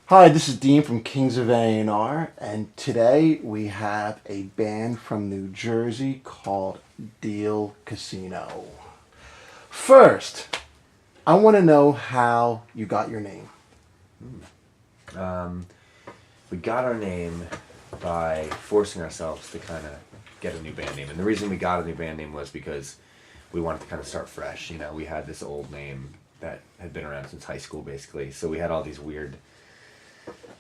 Hi, this is Dean from Kings of A&R, and today we have a band from New Jersey called Deal Casino. First, I want to know how you got your name. Um, we got our name by forcing ourselves to kind of get a new band name. And the reason we got a new band name was because we wanted to kind of start fresh. You know, we had this old name that had been around since high school, basically. So we had all these weird,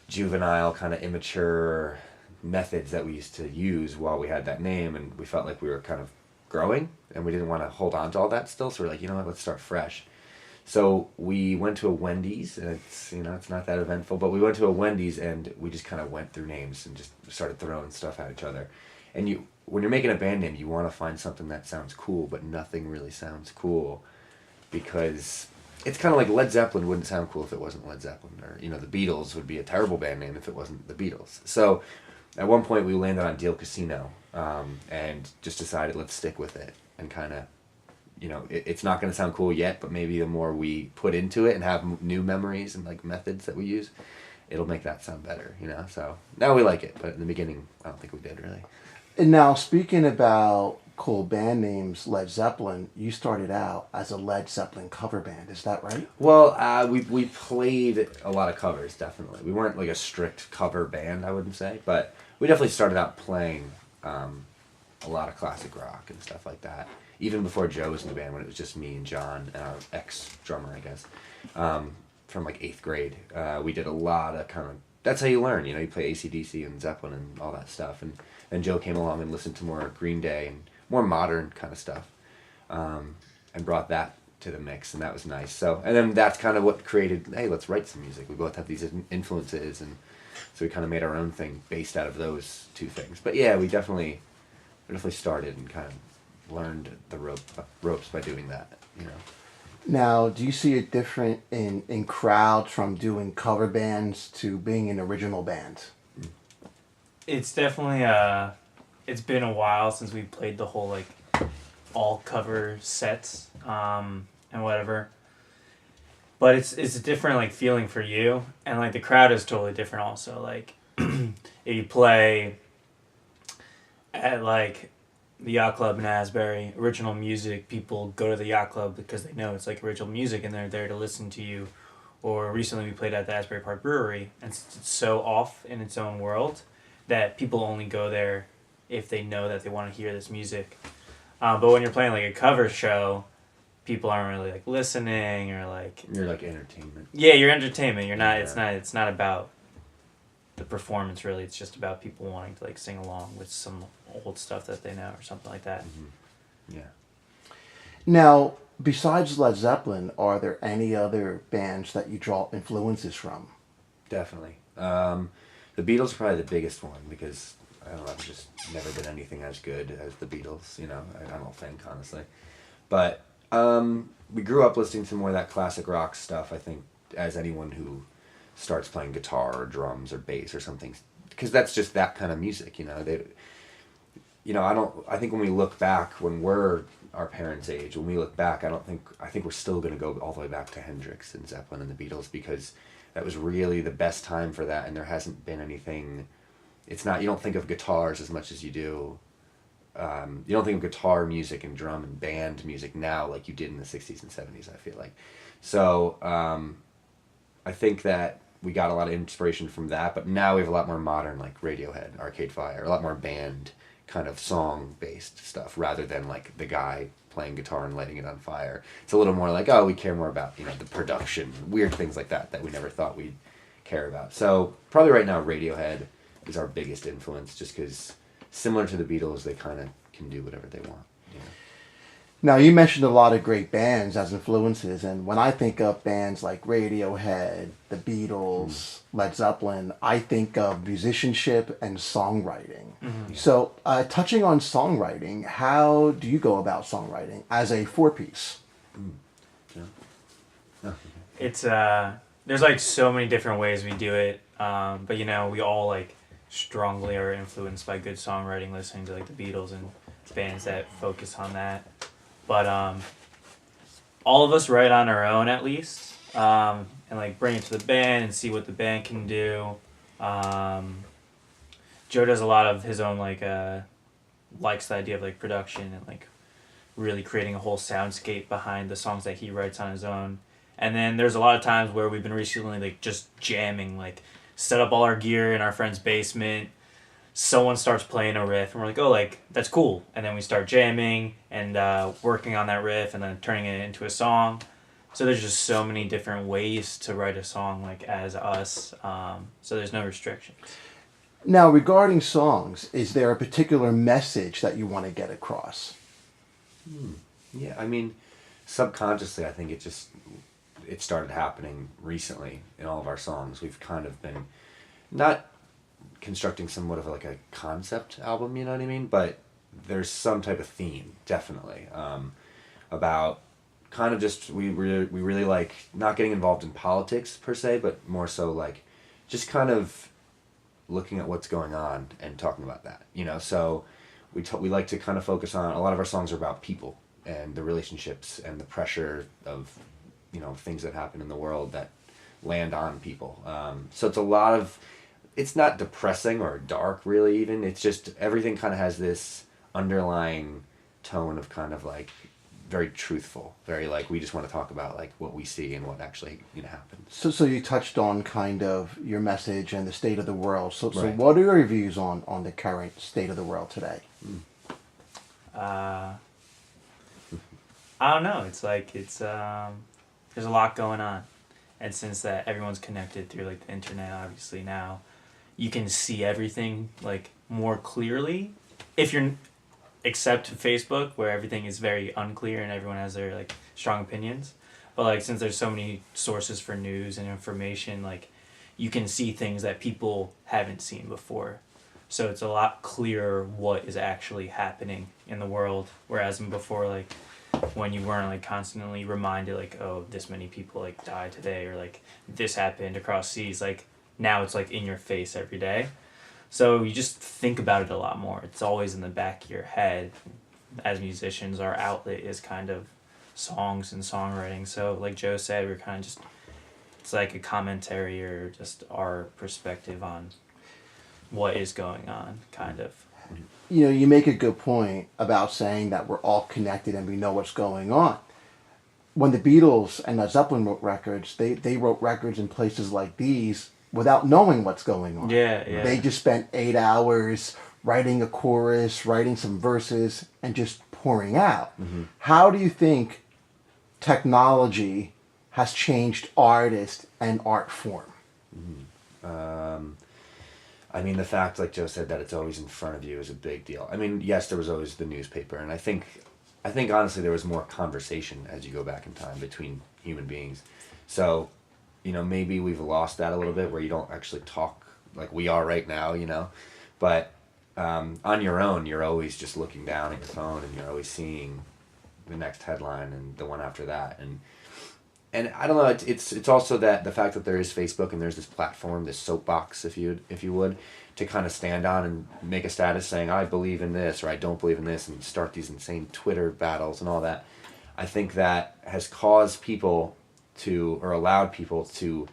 juvenile, kind of immature methods that we used to use while we had that name. And we felt like we were kind of growing and we didn't want to hold on to all that still. So we're like, you know what, let's start fresh. So we went to a Wendy's, and it's not that eventful, but we went to a Wendy's and we just kind of went through names and just started throwing stuff at each other. And when you're making a band name, you want to find something that sounds cool, but nothing really sounds cool, because it's kind of like Led Zeppelin wouldn't sound cool if it wasn't Led Zeppelin, or the Beatles would be a terrible band name if it wasn't the Beatles. So at one point we landed on Deal Casino, and just decided let's stick with it and kind of it's not going to sound cool yet, but maybe the more we put into it and have new memories and like methods that we use, it'll make that sound better, So now we like it, but in the beginning, I don't think we did really. And now, speaking about cool band names, Led Zeppelin, you started out as a Led Zeppelin cover band, is that right? Well, we played a lot of covers, definitely. We weren't like a strict cover band, I wouldn't say, but we definitely started out playing a lot of classic rock and stuff like that. Even before Joe was in the band, when it was just me and John and our ex-drummer, I guess, from like 8th grade. We did a lot of that's how you learn, you play AC/DC and Zeppelin and all that stuff. And then Joe came along and listened to more Green Day and more modern kind of stuff, and brought that to the mix, and that was nice. So, and then that's kind of what created, hey, let's write some music. We both have these influences, and so we kind of made our own thing based out of those two things. But yeah, we definitely started and kind of learned the ropes by doing that. Now, do you see it different in crowds from doing cover bands to being an original band? It's definitely it's been a while since we played the whole like all cover sets and whatever. But it's a different like feeling for you, and like the crowd is totally different also. Like if you play at like the yacht club in Asbury, original music, people go to the yacht club because they know it's like original music and they're there to listen to you. Or recently we played at the Asbury Park Brewery, and it's so off in its own world that people only go there if they know that they want to hear this music. But when you're playing like a cover show, people aren't really like listening, or like you're like entertainment. Yeah, you're entertainment. You're not. Yeah. It's not about the performance really. It's just about people wanting to like sing along with some old stuff that they know or something like that. Mm-hmm. Yeah. Now, besides Led Zeppelin, are there any other bands that you draw influences from? Definitely. The Beatles are probably the biggest one, because I don't know, I've just never been anything as good as the Beatles. I don't think, honestly. But we grew up listening to more of that classic rock stuff, I think, as anyone who starts playing guitar or drums or bass or something, because that's just that kind of music. I think when we look back, when we're our parents' age, when we look back, I think we're still going to go all the way back to Hendrix and Zeppelin and the Beatles, because that was really the best time for that, and there hasn't been anything. It's not, you don't think of guitars as much as you do. You don't think of guitar music and drum and band music now like you did in the 60s and 70s, I feel like. So I think that we got a lot of inspiration from that, but now we have a lot more modern, like Radiohead, Arcade Fire, a lot more band kind of song-based stuff, rather than like the guy playing guitar and lighting it on fire. It's a little more like, oh, we care more about the production, weird things like that we never thought we'd care about. So probably right now Radiohead is our biggest influence, just because similar to the Beatles, they kind of can do whatever they want. Now, you mentioned a lot of great bands as influences, and when I think of bands like Radiohead, the Beatles, Led Zeppelin, I think of musicianship and songwriting. Mm-hmm. So, touching on songwriting, how do you go about songwriting as a four-piece? Yeah. Oh, okay. It's there's like so many different ways we do it, but we all like strongly are influenced by good songwriting, listening to like the Beatles and bands that focus on that. But all of us write on our own, at least. and like bring it to the band and see what the band can do. Joe does a lot of his own like likes the idea of like production and like really creating a whole soundscape behind the songs that he writes on his own. And then there's a lot of times where we've been recently like just jamming, like set up all our gear in our friend's basement. Someone starts playing a riff and we're like, oh, like that's cool. And then we start jamming and working on that riff and then turning it into a song. So there's just so many different ways to write a song like as us. So there's no restrictions. Now, regarding songs, is there a particular message that you want to get across? Yeah, I mean, subconsciously, I think it started happening recently in all of our songs. We've kind of been not constructing somewhat of like a concept album, you know what I mean? But there's some type of theme, definitely, about kind of just, we really like not getting involved in politics per se, but more so like just kind of looking at what's going on and talking about that, you know? So we like to kind of focus on, a lot of our songs are about people and the relationships and the pressure of, you know, things that happen in the world that land on people. So it's a lot of, it's not depressing or dark really even, it's just everything kind of has this underlying tone of kind of like very truthful, very like we just want to talk about like what we see and what actually, you know, happens. So you touched on kind of your message and the state of the world. So Right. what are your views on the current state of the world today? I don't know. It's like there's a lot going on, and since that everyone's connected through like the internet, obviously now you can see everything like more clearly. If you're except Facebook, where everything is very unclear and everyone has their like strong opinions, but like since there's so many sources for news and information, like you can see things that people haven't seen before. So it's a lot clearer what is actually happening in the world, whereas before, like when you weren't like constantly reminded like, oh, this many people like died today, or like this happened across seas, like now it's like in your face every day. So you just think about it a lot more. It's always in the back of your head. As musicians, our outlet is kind of songs and songwriting. So like Joe said, we're kind of just, it's like a commentary or just our perspective on what is going on, kind of. You know, you make a good point about saying that we're all connected and we know what's going on. When the Beatles and Led Zeppelin wrote records, they wrote records in places like these without knowing what's going on. Yeah. They just spent 8 hours writing a chorus, writing some verses, and just pouring out. Mm-hmm. How do you think technology has changed artist and art form? I mean, the fact, like Joe said, that it's always in front of you is a big deal. I mean, yes, there was always the newspaper, and I think honestly there was more conversation as you go back in time between human beings. So, you know, maybe we've lost that a little bit where you don't actually talk like we are right now, you know. But on your own, you're always just looking down at your phone and you're always seeing the next headline and the one after that. And I don't know, it's also that the fact that there is Facebook and there's this platform, this soapbox, if you would, to kind of stand on and make a status saying, I believe in this or I don't believe in this, and start these insane Twitter battles and all that. I think that has caused people to, or allowed people to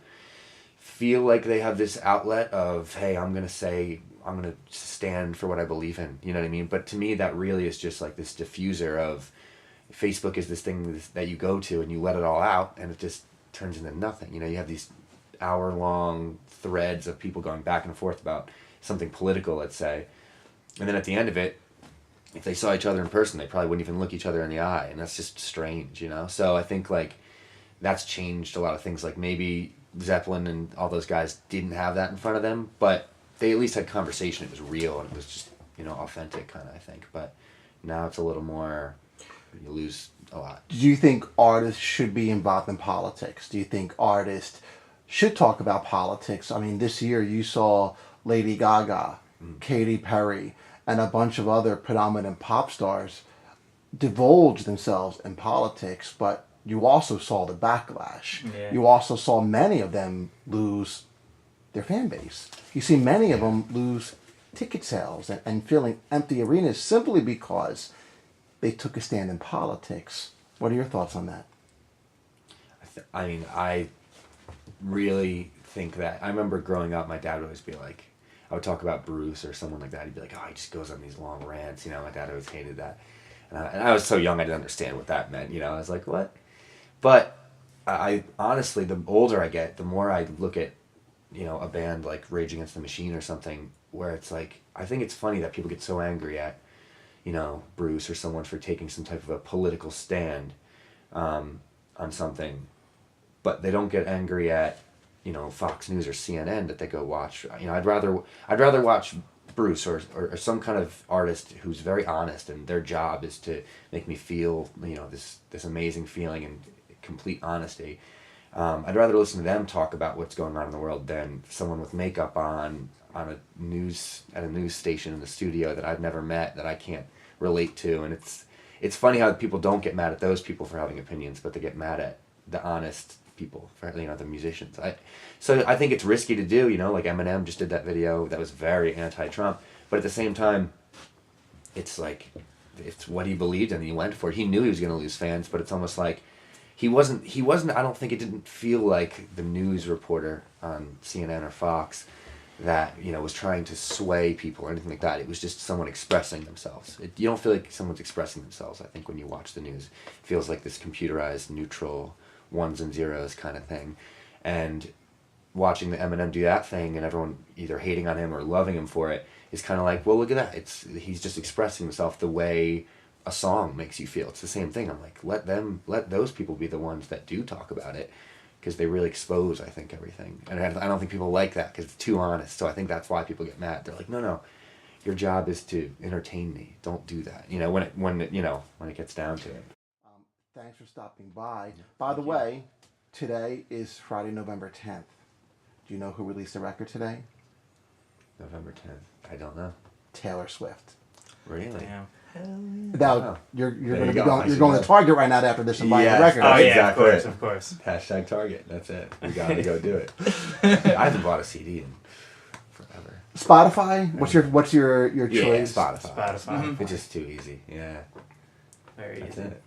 feel like they have this outlet of, hey, I'm going to stand for what I believe in, you know what I mean? But to me, that really is just like this diffuser of, Facebook is this thing that you go to and you let it all out and it just turns into nothing. You know, you have these hour-long threads of people going back and forth about something political, let's say. And then at the end of it, if they saw each other in person, they probably wouldn't even look each other in the eye. And that's just strange, you know? So I think, like, that's changed a lot of things. Like, maybe Zeppelin and all those guys didn't have that in front of them, but they at least had conversation. It was real and it was just, you know, authentic kind of, I think. But now it's a little more... you lose a lot. Do you think artists should be involved in politics? Do you think artists should talk about politics? I mean, this year you saw Lady Gaga, Katy Perry, and a bunch of other predominant pop stars divulge themselves in politics, but you also saw the backlash. Yeah. You also saw many of them lose their fan base. You see many of them lose ticket sales and filling empty arenas simply because they took a stand in politics. What are your thoughts on that? I mean, I really think that. I remember growing up, my dad would always be like, I would talk about Bruce or someone like that. He'd be like, oh, he just goes on these long rants. My dad always hated that. And I was so young, I didn't understand what that meant. I was like, what? But I honestly, the older I get, the more I look at, a band like Rage Against the Machine or something, where it's like, I think it's funny that people get so angry at, Bruce or someone for taking some type of a political stand on something, but they don't get angry at, Fox News or CNN that they go watch. I'd rather watch Bruce or some kind of artist who's very honest, and their job is to make me feel, this amazing feeling and complete honesty. I'd rather listen to them talk about what's going on in the world than someone with makeup on at a news station in the studio that I've never met, that I can't relate to. And it's funny how people don't get mad at those people for having opinions, but they get mad at the honest people, for the musicians. So I think it's risky to do, like Eminem just did that video that was very anti-Trump, but at the same time, it's like, it's what he believed and he went for it. He knew he was going to lose fans, but it's almost like he wasn't, I don't think, it didn't feel like the news reporter on CNN or Fox that, was trying to sway people or anything like that. It was just someone expressing themselves. You don't feel like someone's expressing themselves, I think, when you watch the news. It feels like this computerized, neutral, ones and zeros kind of thing. And watching the Eminem do that thing and everyone either hating on him or loving him for it is kind of like, well, look at that. He's just expressing himself the way a song makes you feel. It's the same thing. I'm like, let those people be the ones that do talk about it, because they really expose, I think, everything. And I don't think people like that because it's too honest. So I think that's why people get mad. They're like, no, your job is to entertain me. Don't do that. When it gets down to it. Thanks for stopping by. By the way, today is Friday, November 10th. Do you know who released a record today? November 10th. I don't know. Taylor Swift. Really? Damn. Now, you're going to be go. you're going to Target right now after this and buying the record. Oh, Right? yeah, Exactly. of course. Hashtag Target. That's it. We got to go do it. I haven't bought a CD in forever. Spotify? What's your Yeah, choice? Spotify. Spotify. It's just too easy. Yeah. Very That's easy. it.